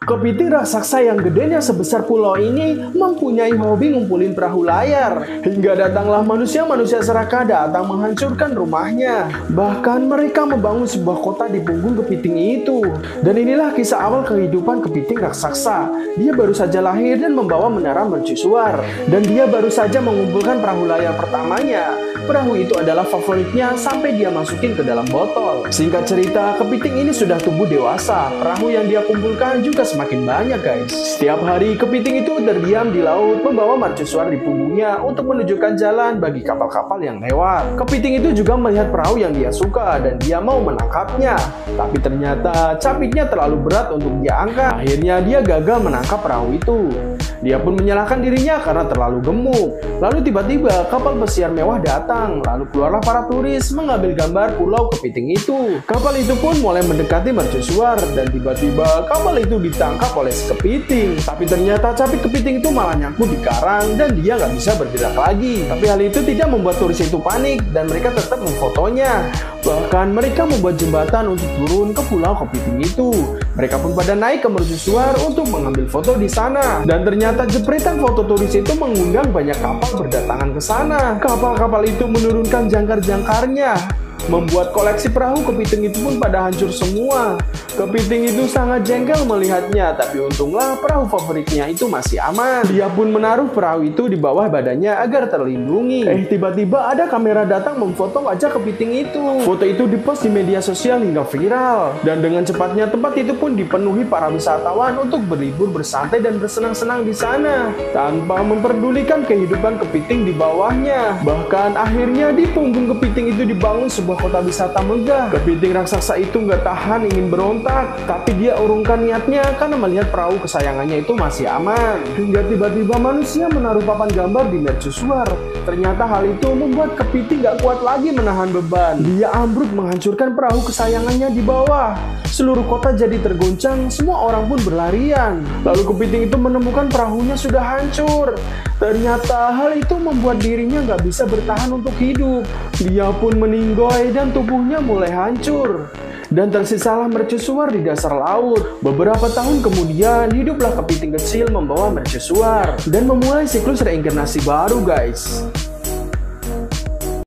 Kepiting raksasa yang gedenya sebesar pulau ini mempunyai hobi ngumpulin perahu layar. Hingga datanglah manusia-manusia serakah datang menghancurkan rumahnya. Bahkan mereka membangun sebuah kota di punggung kepiting itu. Dan inilah kisah awal kehidupan kepiting raksasa. Dia baru saja lahir dan membawa menara mercusuar. Dan dia baru saja mengumpulkan perahu layar pertamanya. Perahu itu adalah favoritnya sampai dia masukin ke dalam botol. Singkat cerita, kepiting ini sudah tumbuh dewasa. Perahu yang dia kumpulkan juga semakin banyak, guys. Setiap hari kepiting itu terdiam di laut membawa mercusuar di punggungnya untuk menunjukkan jalan bagi kapal-kapal yang lewat. Kepiting itu juga melihat perahu yang dia suka dan dia mau menangkapnya. Tapi ternyata capitnya terlalu berat untuk dia angkat. Akhirnya dia gagal menangkap perahu itu. Dia pun menyalahkan dirinya karena terlalu gemuk. Lalu tiba-tiba kapal pesiar mewah datang. Lalu keluarlah para turis mengambil gambar pulau kepiting itu. Kapal itu pun mulai mendekati mercusuar dan tiba-tiba kapal itu ditangkap oleh si kepiting. Tapi ternyata capit kepiting itu malah nyangkut di karang dan dia nggak bisa bergerak lagi. Tapi hal itu tidak membuat turis itu panik dan mereka tetap memfotonya. Bahkan mereka membuat jembatan untuk turun ke pulau kepiting itu. Mereka pun pada naik ke mercusuar untuk mengambil foto di sana. Dan ternyata jepretan foto turis itu mengundang banyak kapal berdatangan ke sana. Kapal-kapal itu menurunkan jangkar-jangkarnya, membuat koleksi perahu kepiting itu pun pada hancur semua. Kepiting itu sangat jengkel melihatnya, tapi untunglah perahu favoritnya itu masih aman. Dia pun menaruh perahu itu di bawah badannya agar terlindungi. Tiba-tiba ada kamera datang memfoto wajah kepiting itu. Foto itu dipost di media sosial hingga viral. Dan dengan cepatnya tempat itu pun dipenuhi para wisatawan untuk berlibur bersantai dan bersenang-senang di sana, tanpa memperdulikan kehidupan kepiting di bawahnya. Bahkan akhirnya di punggung kepiting itu dibangun sebuah kota wisata megah. Kepiting raksasa itu nggak tahan ingin berontak, tapi dia urungkan niatnya karena melihat perahu kesayangannya itu masih aman. Hingga tiba-tiba manusia menaruh papan gambar di mercusuar. Ternyata hal itu membuat kepiting nggak kuat lagi menahan beban. Dia ambruk menghancurkan perahu kesayangannya di bawah. Seluruh kota jadi tergoncang, semua orang pun berlarian. Lalu kepiting itu menemukan perahunya sudah hancur. Ternyata hal itu membuat dirinya nggak bisa bertahan untuk hidup. Dia pun meninggoy dan tubuhnya mulai hancur. Dan tersisalah mercusuar di dasar laut. Beberapa tahun kemudian, hiduplah kepiting kecil membawa mercusuar dan memulai siklus reinkarnasi baru, guys.